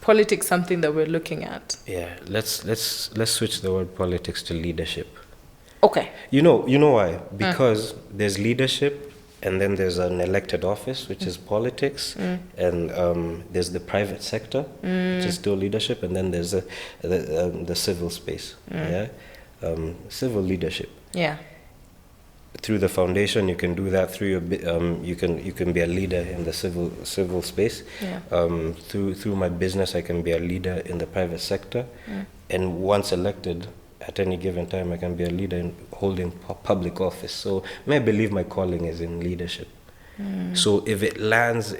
politics something that we're looking at? Yeah. Let's switch the word politics to leadership. Okay. You know why? Because there's leadership, and then there's an elected office, which is politics, and there's the private sector, which is still leadership, and then there's the civil space. Civil leadership. Yeah. Through the foundation, you can do that. Through your you can be a leader in the civil space. Yeah. Through my business, I can be a leader in the private sector, and once elected, at any given time, I can be a leader in holding public office. So I believe my calling is in leadership. So if it lands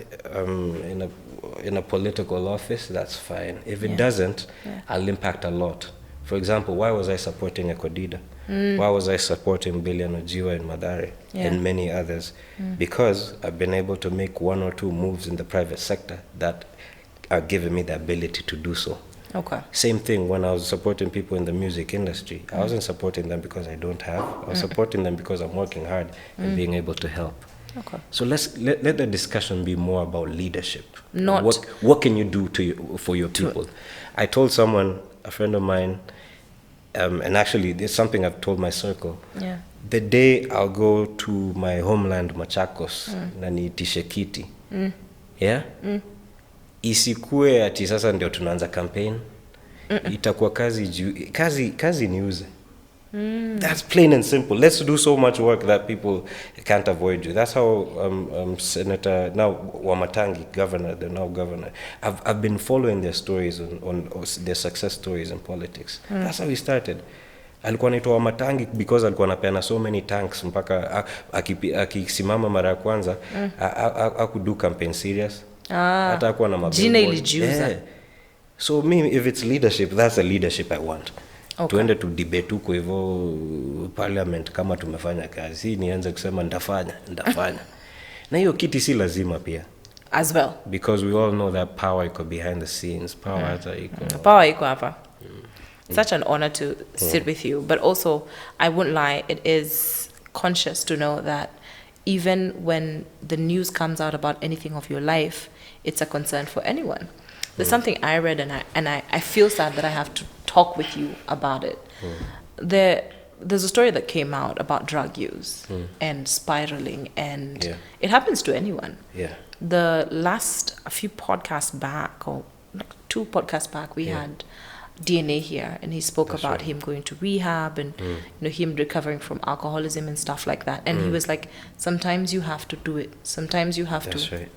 in a political office, that's fine. If it doesn't, I'll impact a lot. For example, why was I supporting Ekodida? Why was I supporting Billion Ojiwa in Madare and many others? Because I've been able to make one or two moves in the private sector that are giving me the ability to do so. Okay. Same thing when I was supporting people in the music industry. I wasn't supporting them because I don't have. I was supporting them because I'm working hard and being able to help. Okay. So let the discussion be more about leadership. Not what can you do for your people? I told someone, a friend of mine, and actually it's something I've told my circle. Yeah. The day I'll go to my homeland Machakos na niitishe kiti. Yeah? Isikue ati sasa ndio tunaanza campaign. Itakuwa kazi niuze. That's plain and simple. Let's do so much work that people can't avoid you. That's how Senator now Wamatangi, the now governor. I've been following their stories on their success stories in politics. That's how he started. Alikuwa anaitwa Wamatangi because alikuwa anapeana so many tanks mpaka akisimama mara ya kwanza akudu campaign serious. Hata hakuwa na mabillboard. Jina ilijiuza. So if it's leadership, that's the leadership I want. Okay. Tuende tu debate huko hivyo parliament kama tumefanya kazi. Nianze kusema ndafanya. Na hiyo kiti si lazima pia. As well. Because we all know that power iko behind the scenes. Power hata iko. Power iko hapa. Such an honor to sit with you. But also, I won't lie, it is conscious to know that even when the news comes out about anything of your life, it's a concern for anyone. There's something I read and I feel sad that I have to talk with you about it. There's a story that came out about drug use and spiraling, and it happens to anyone. Yeah. A few podcasts back, or like 2 podcasts back, we had DNA here, and he spoke about him going to rehab and him recovering from alcoholism and stuff like that. And he was like, sometimes you have to do it. Sometimes you have to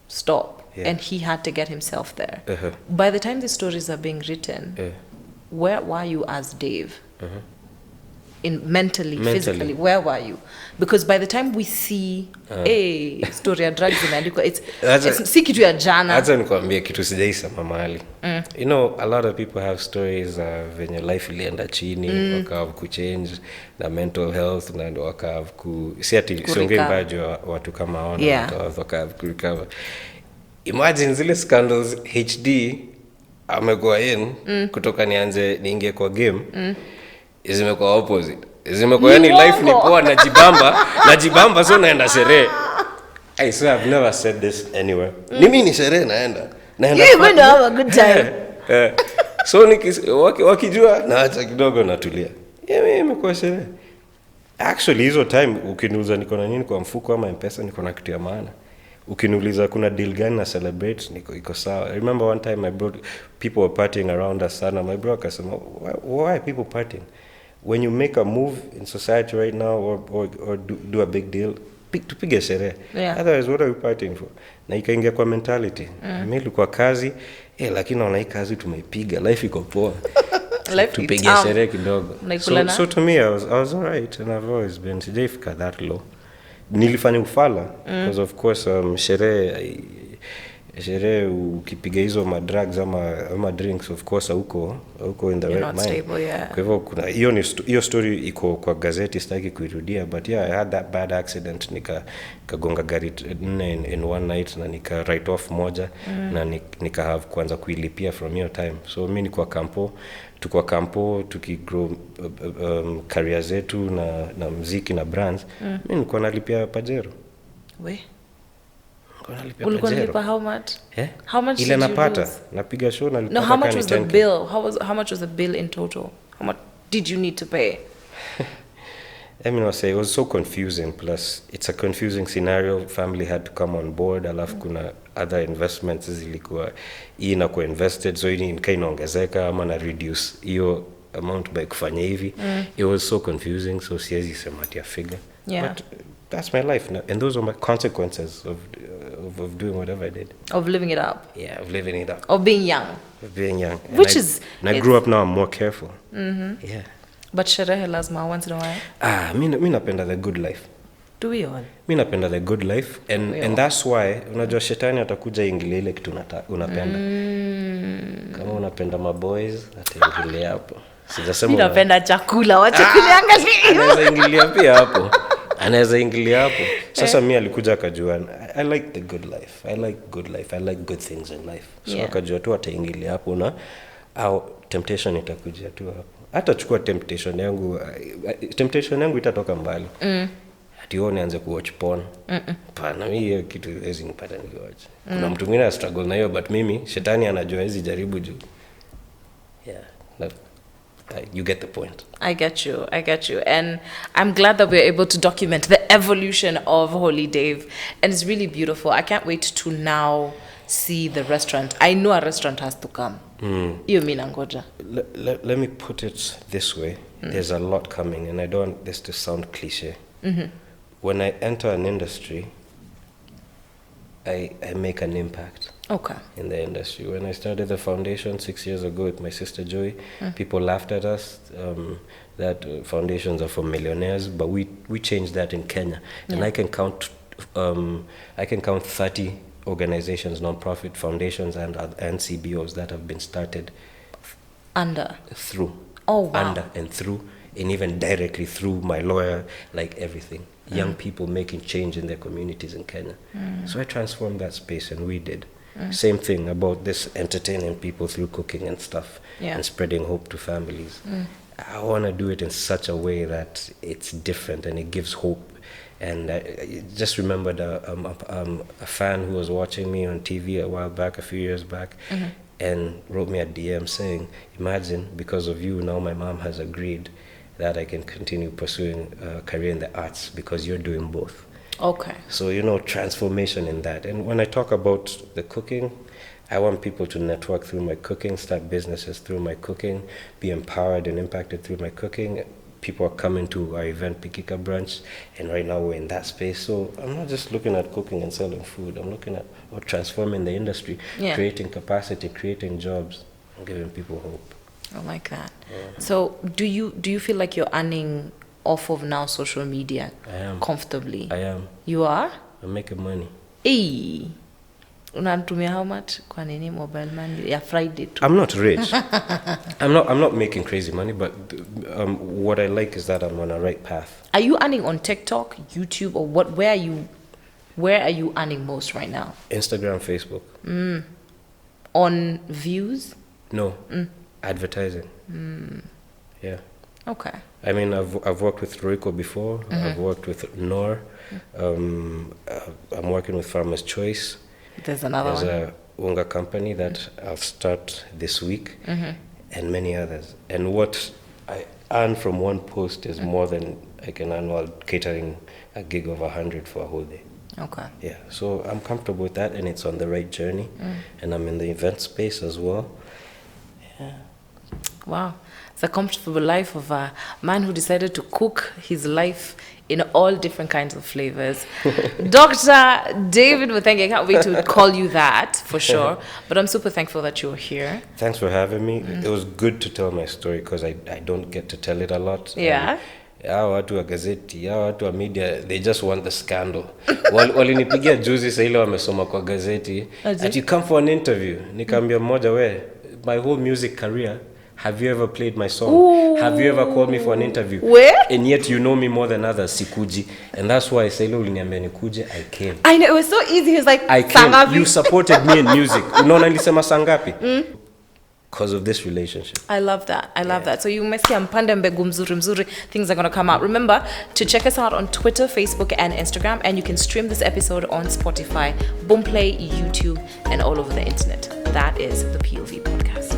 stop. Yeah. And he had to get himself there. By the time these stories are being written, where were you as Dave? Mentally, physically, where were you? Because by the time we see story ya drugs imeandikwa, it's si kitu ya jana. Hata nikwambie kitu sijaisema mahali. You know, a lot of people have stories venye life ilienda chini, wakavu kuchange na mental health, na wakavu siongei baadhi watu kama hao, wakavu kurecover. Imagine zile scandals HD amekuwa kutoka niingie kwa game. Zimekuwa opposite. Zimekuwa yani life ni poa najibamba so naenda sherehe. I swear I've never said this anywhere. Mimi ni sherehe naenda. You're going to have a good time. So wakijua naacha kidogo natulia. Mimi imekuwa sherehe. Actually hizo time ukiniuliza niko na nini kwa mfuko ama M-Pesa, niko na kitu ya maana. Ukiniuliza kuna deal gani na celebrate, iko sawa. I remember one time people were partying around us sana. My brother akasema, why are people partying? When you make a move in society right now or do a big deal, tupige sherehe. Otherwise, what are we partying for? Na ikaingia kwa mentality. Mimi nilikuwa kazi, lakini naona hii kazi tumeipiga, life iko poa. Tupige sherehe kidogo. So to me, I was all right, and I've always been sijaifika that low. Nilifanya ufala because of course sherehe sherehe ukipiga hizo madrugs ama drinks, of course hauko in the You're right not mind. stable, yeah. Kwa hivyo kuna hiyo story iko kwa gazeti, sitaki kuirudia, but yeah, I had that bad accident, nikagonga gari 4 in one night na nika write off moja na nika have kuanza kuilipia from your time. So mimi niko kampo tukigrow career zetu na muziki na brands. Mimi nilikuwa nalipia Pajero. Ulikuwa nalipa how much? Yeah? How much ile did you napata lose? napiga show nalipata. No, how much was the bill? How much was the bill in total? How much did you need to pay? I mean, I'll say it was so confusing. Plus, it's a confusing scenario. Family had to come on board. Alafu kuna other investments zilikuwa hii na invested, so hii inaongezeka ama na reduce hiyo amount by kufanya hivi. It was so confusing, so siwezi sema ati figure. Yeah. But that's my life now, and those are my consequences of doing whatever I did. Of living it up. Yeah, of living it up. Of being young. Of being young. And I grew up now. I'm more careful. Yeah. But sherehe lazima once in a while. Mi napenda the good life. Do we all? Mi napenda the good life, and that's why unajua shetani atakuja ingilia ile kitu unapenda. Kama unapenda maboys ataingilia hapo. Sijasema unapenda chakula, wacha kuniangalia. Anaweza ingilia hapo. Sasa mimi alikuja akajua I like the good life. I like good things in life. So akajua tu ataingilia hapo na au temptation itakuja tu hapo. Hata chukua temptation yangu itatoka mbali. Ati wewe nianze kuwatch porn. Pana mimi kitu hizi nipata nikiwatch. Kuna mtu mwingine struggle na hiyo, but mimi shetani anajua hizi jaribu juu. Yeah. You get the point. I get you. And I'm glad that we're able to document the evolution of Holy Dave. And it's really beautiful. I can't wait to now see the restaurant. I know a restaurant has to come. You mean Angoja? Let me put it this way. There's a lot coming, and I don't want this to sound cliche. When I enter an industry, I make an impact. Okay. In the industry. When I started the foundation 6 years ago with my sister Joy, people laughed at us that foundations are for millionaires, but we changed that in Kenya. And I can count 30 organizations, non-profit foundations and CBOs that have been started through and even directly through my lawyer, like everything. Young people making change in their communities in Kenya. So I transformed that space, and we did. Same thing about this entertaining people through cooking and stuff and spreading hope to families. I want to do it in such a way that it's different and it gives hope. And I just remembered a fan who was watching me on TV a few years back, and wrote me a DM saying, imagine, because of you, now my mom has agreed that I can continue pursuing a career in the arts because you're doing both. Okay. So, transformation in that. And when I talk about the cooking, I want people to network through my cooking, start businesses through my cooking, be empowered and impacted through my cooking. People are coming to our event, Pikika Brunch, and right now we're in that space. So I'm not just looking at cooking and selling food. I'm looking at transforming the industry, creating capacity, creating jobs, and giving people hope. I like that. Yeah. So do you feel like you're earning off of now social media? I am. Comfortably? I am. You are? I'm making money. Hey. Unatumia how much kwa nini mobile money ya Friday too? I'm not rich. I'm not making crazy money, but what I like is that I'm on a right path. Are you earning on TikTok, YouTube, or what? Where are you earning most right now? Instagram, Facebook. On views? No. Advertising. Yeah. Okay. I mean, I've worked with Royco before. I've worked with Nor. I'm working with Farmer's Choice. There's a Unga company that I'll start this week, and many others. And what I earn from one post is more than I can earn while catering a gig of 100 for a whole day. Okay. Yeah, so I'm comfortable with that, and it's on the right journey. And I'm in the event space as well. Yeah. Wow. It's a comfortable life of a man who decided to cook his life in all different kinds of flavors. Dr. David Muthengi, I can't wait to call you that for sure. But I'm super thankful that you're here. Thanks for having me. It was good to tell my story because I don't get to tell it a lot. Yeah. hao watu wa gazeti, hao watu wa media, they just want the scandal. Walinipigia juzi sasa ile wamesoma kwa gazeti that you come for an interview. Nikaambia mmoja, my whole music career, have you ever played my song? Ooh. Have you ever called me for an interview? Where? And yet you know me more than others, sikuji. And that's why Sailo uliniambia nikuje, I came. I know, it was so easy. He was like, I came. You supported me in music. Unaona nilisema sangapi? Because of this relationship. I love that. I love that. So you umesikia mpande mbegu mzuri. Things are going to come out. Remember to check us out on Twitter, Facebook, and Instagram. And you can stream this episode on Spotify, Boomplay, YouTube, and all over the internet. That is the POV podcast.